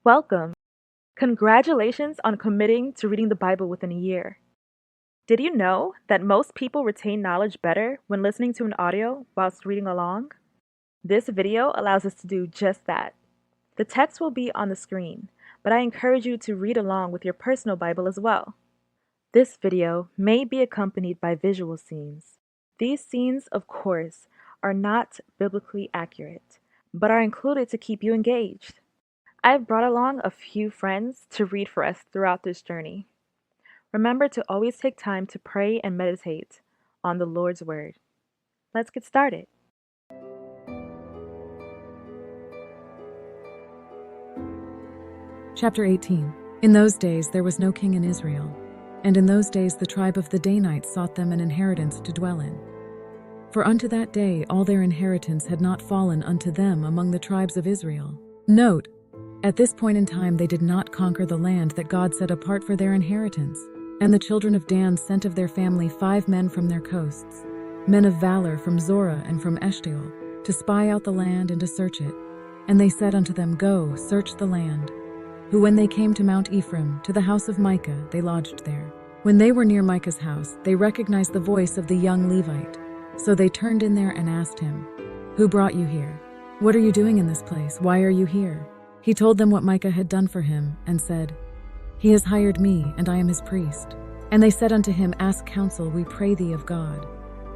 Welcome. Congratulations on committing to reading the Bible within a year. Did you know that most people retain knowledge better when listening to an audio whilst reading along? This video allows us to do just that. The text will be on the screen, but I encourage you to read along with your personal Bible as well. This video may be accompanied by visual scenes. These scenes, of course, are not biblically accurate, but are included to keep you engaged. I've brought along a few friends to read for us throughout this journey. Remember to always take time to pray and meditate on the Lord's Word. Let's get started. Chapter 18. In those days there was no king in Israel, and in those days the tribe of the Danites sought them an inheritance to dwell in. For unto that day all their inheritance had not fallen unto them among the tribes of Israel. Note, at this point in time they did not conquer the land that God set apart for their inheritance. And the children of Dan sent of their family 5 men from their coasts, men of valor from Zorah and from Eshtaol, to spy out the land and to search it. And they said unto them, Go, search the land. Who when they came to Mount Ephraim, to the house of Micah, they lodged there. When they were near Micah's house, they recognized the voice of the young Levite. So they turned in there and asked him, Who brought you here? What are you doing in this place? Why are you here? He told them what Micah had done for him, and said, He has hired me, and I am his priest. And they said unto him, Ask counsel, we pray thee of God,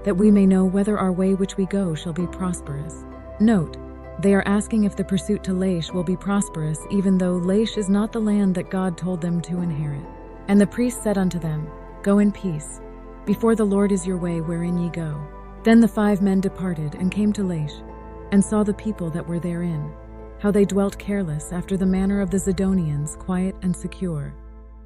that we may know whether our way which we go shall be prosperous. Note, they are asking if the pursuit to Laish will be prosperous, even though Laish is not the land that God told them to inherit. And the priest said unto them, Go in peace. Before the Lord is your way wherein ye go. Then the 5 men departed, and came to Laish, and saw the people that were therein, how they dwelt careless after the manner of the Zidonians, quiet and secure.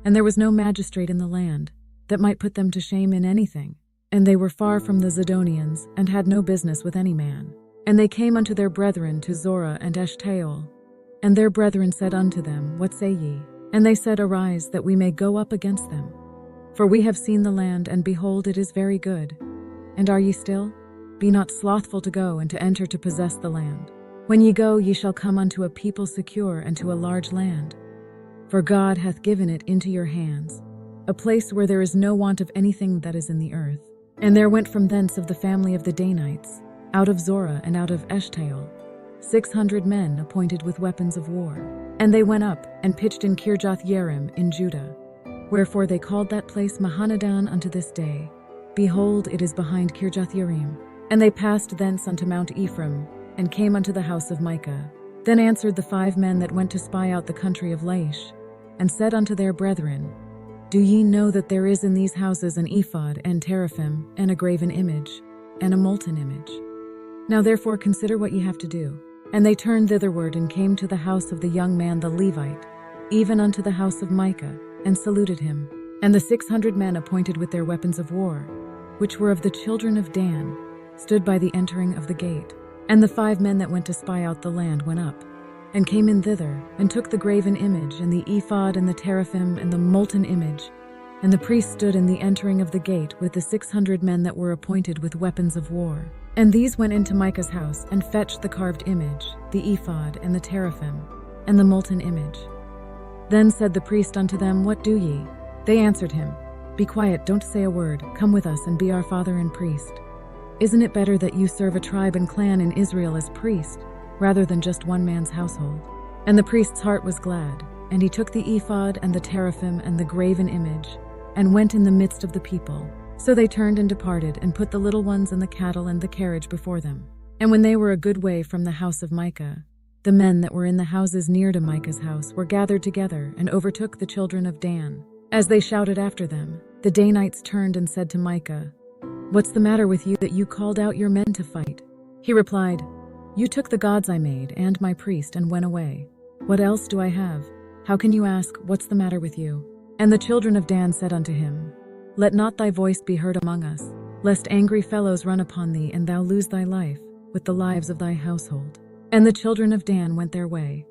And there was no magistrate in the land that might put them to shame in anything. And they were far from the Zidonians, and had no business with any man. And they came unto their brethren to Zorah and Eshtaol. And their brethren said unto them, What say ye? And they said, Arise, that we may go up against them. For we have seen the land, and behold, it is very good. And are ye still? Be not slothful to go and to enter to possess the land. When ye go, ye shall come unto a people secure and to a large land. For God hath given it into your hands, a place where there is no want of anything that is in the earth. And there went from thence of the family of the Danites, out of Zorah and out of Eshtaol, 600 men appointed with weapons of war. And they went up and pitched in Kirjath-jearim in Judah. Wherefore they called that place Mahanadan unto this day. Behold, it is behind Kirjath-jearim. And they passed thence unto Mount Ephraim, and came unto the house of Micah. Then answered the 5 men that went to spy out the country of Laish, and said unto their brethren, Do ye know that there is in these houses an ephod, and teraphim, and a graven image, and a molten image? Now therefore consider what ye have to do. And they turned thitherward, and came to the house of the young man the Levite, even unto the house of Micah, and saluted him. And the 600 men appointed with their weapons of war, which were of the children of Dan, stood by the entering of the gate. And the 5 men that went to spy out the land went up, and came in thither, and took the graven image, and the ephod, and the teraphim, and the molten image. And the priest stood in the entering of the gate with the 600 men that were appointed with weapons of war. And these went into Micah's house, and fetched the carved image, the ephod, and the teraphim, and the molten image. Then said the priest unto them, What do ye? They answered him, Be quiet, don't say a word, come with us, and be our father and priest. Isn't it better that you serve a tribe and clan in Israel as priest, rather than just one man's household? And the priest's heart was glad, and he took the ephod and the teraphim and the graven image, and went in the midst of the people. So they turned and departed, and put the little ones and the cattle and the carriage before them. And when they were a good way from the house of Micah, the men that were in the houses near to Micah's house were gathered together, and overtook the children of Dan. As they shouted after them, the Danites turned and said to Micah, What's the matter with you that you called out your men to fight? He replied, You took the gods I made and my priest and went away. What else do I have? How can you ask, What's the matter with you? And the children of Dan said unto him, Let not thy voice be heard among us, lest angry fellows run upon thee, and thou lose thy life, with the lives of thy household. And the children of Dan went their way.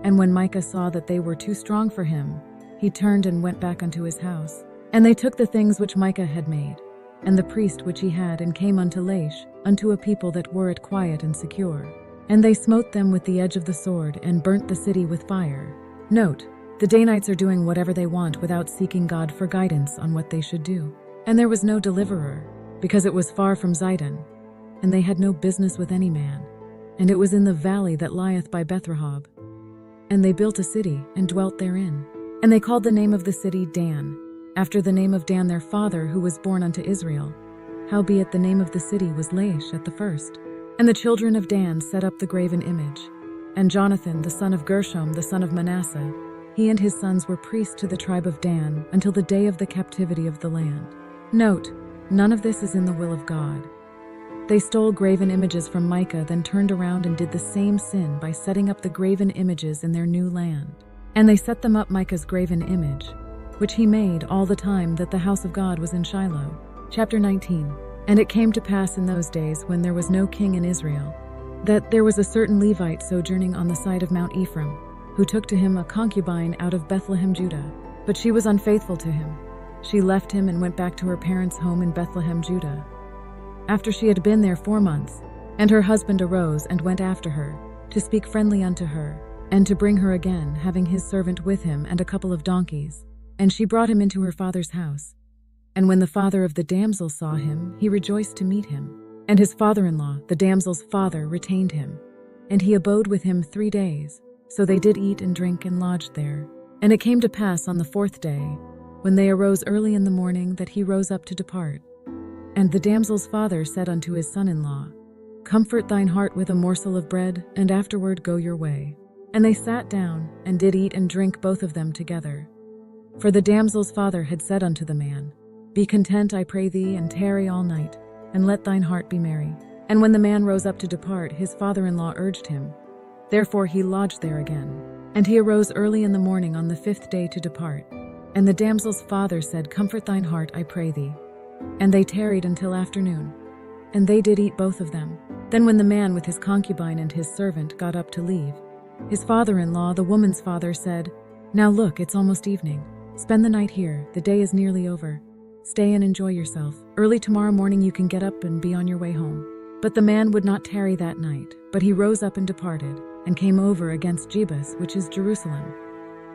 And when Micah saw that they were too strong for him, he turned and went back unto his house. And they took the things which Micah had made, and the priest which he had, and came unto Laish, unto a people that were at quiet and secure. And they smote them with the edge of the sword, and burnt the city with fire. Note, the Danites are doing whatever they want without seeking God for guidance on what they should do. And there was no deliverer, because it was far from Zidon, and they had no business with any man. And it was in the valley that lieth by Bethrehob. And they built a city, and dwelt therein. And they called the name of the city Dan, after the name of Dan their father, who was born unto Israel. Howbeit the name of the city was Laish at the first. And the children of Dan set up the graven image. And Jonathan, the son of Gershom, the son of Manasseh, he and his sons were priests to the tribe of Dan until the day of the captivity of the land. Note, none of this is in the will of God. They stole graven images from Micah, then turned around and did the same sin by setting up the graven images in their new land. And they set them up Micah's graven image, which he made all the time that the house of God was in Shiloh. Chapter 19. And it came to pass in those days, when there was no king in Israel, that there was a certain Levite sojourning on the side of Mount Ephraim, who took to him a concubine out of Bethlehem, Judah. But she was unfaithful to him. She left him and went back to her parents' home in Bethlehem, Judah, after she had been there 4 months. And her husband arose and went after her, to speak friendly unto her, and to bring her again, having his servant with him and a couple of donkeys. And she brought him into her father's house. And when the father of the damsel saw him, he rejoiced to meet him. And his father-in-law, the damsel's father, retained him. And he abode with him 3 days. So they did eat and drink and lodged there. And it came to pass on the 4th day, when they arose early in the morning, that he rose up to depart. And the damsel's father said unto his son-in-law, Comfort thine heart with a morsel of bread, and afterward go your way. And they sat down, and did eat and drink both of them together. For the damsel's father had said unto the man, Be content, I pray thee, and tarry all night, and let thine heart be merry. And when the man rose up to depart, his father-in-law urged him. Therefore he lodged there again. And he arose early in the morning on the 5th day to depart. And the damsel's father said, Comfort thine heart, I pray thee. And they tarried until afternoon. And they did eat both of them. Then when the man with his concubine and his servant got up to leave, his father-in-law, the woman's father, said, Now look, it's almost evening. Spend the night here, the day is nearly over. Stay and enjoy yourself. Early tomorrow morning you can get up and be on your way home. But the man would not tarry that night, but he rose up and departed, and came over against Jebus, which is Jerusalem.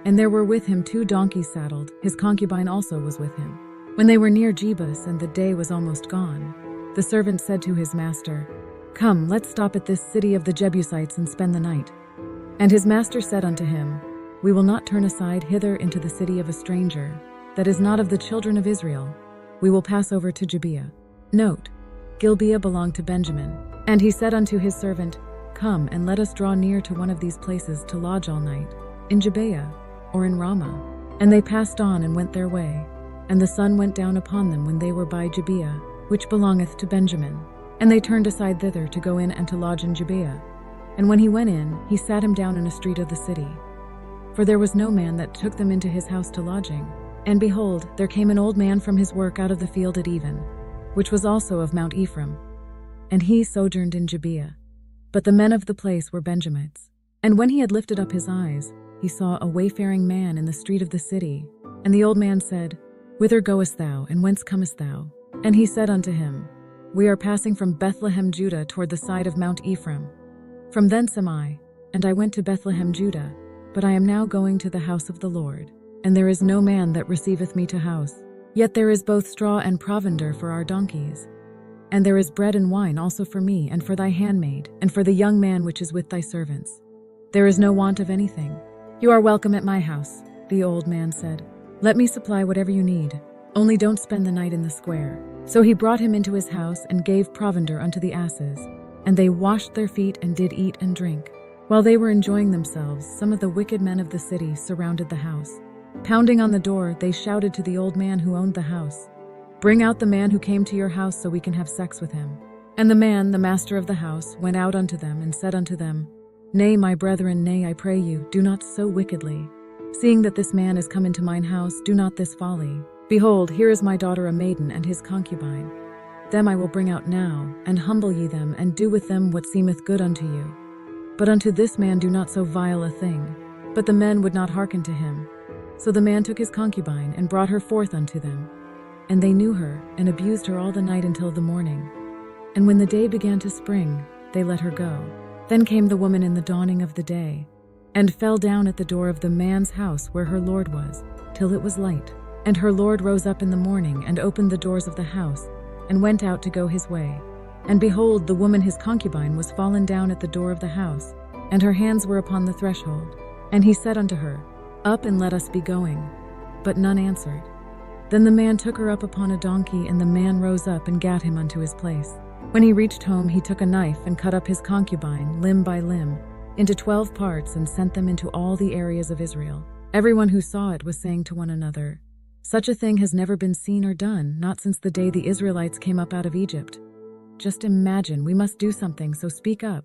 And there were with him 2 donkeys saddled, his concubine also was with him. When they were near Jebus, and the day was almost gone, the servant said to his master, Come, let's stop at this city of the Jebusites and spend the night. And his master said unto him, We will not turn aside hither into the city of a stranger, that is not of the children of Israel. We will pass over to Gibeah. Note, Gibeah belonged to Benjamin. And he said unto his servant, Come, and let us draw near to one of these places to lodge all night, in Gibeah, or in Ramah. And they passed on and went their way. And the sun went down upon them when they were by Gibeah, which belongeth to Benjamin. And they turned aside thither to go in and to lodge in Gibeah. And when he went in, he sat him down in a street of the city. For there was no man that took them into his house to lodging. And behold, there came an old man from his work out of the field at even, which was also of Mount Ephraim. And he sojourned in Gibeah. But the men of the place were Benjamites. And when he had lifted up his eyes, he saw a wayfaring man in the street of the city. And the old man said, Whither goest thou, and whence comest thou? And he said unto him, We are passing from Bethlehem, Judah, toward the side of Mount Ephraim. From thence am I, and I went to Bethlehem, Judah, but I am now going to the house of the Lord. And there is no man that receiveth me to house. Yet there is both straw and provender for our donkeys. And there is bread and wine also for me, and for thy handmaid, and for the young man which is with thy servants. There is no want of anything. You are welcome at my house, the old man said. Let me supply whatever you need. Only don't spend the night in the square. So he brought him into his house, and gave provender unto the asses. And they washed their feet, and did eat and drink. While they were enjoying themselves, some of the wicked men of the city surrounded the house. Pounding on the door, they shouted to the old man who owned the house, Bring out the man who came to your house, so we can have sex with him. And the man, the master of the house, went out unto them, and said unto them, Nay, my brethren, nay, I pray you, do not so wickedly. Seeing that this man is come into mine house, do not this folly. Behold, here is my daughter a maiden, and his concubine. Them I will bring out now, and humble ye them, and do with them what seemeth good unto you. But unto this man do not so vile a thing. But the men would not hearken to him. So the man took his concubine, and brought her forth unto them. And they knew her, and abused her all the night until the morning. And when the day began to spring, they let her go. Then came the woman in the dawning of the day, and fell down at the door of the man's house where her lord was, till it was light. And her lord rose up in the morning, and opened the doors of the house, and went out to go his way. And behold, the woman his concubine was fallen down at the door of the house, and her hands were upon the threshold. And he said unto her, Up, and let us be going. But none answered. Then the man took her up upon a donkey, and the man rose up and gat him unto his place. When he reached home, he took a knife and cut up his concubine, limb by limb, into 12 parts, and sent them into all the areas of Israel. Everyone who saw it was saying to one another, Such a thing has never been seen or done, not since the day the Israelites came up out of Egypt. Just imagine, we must do something, so speak up.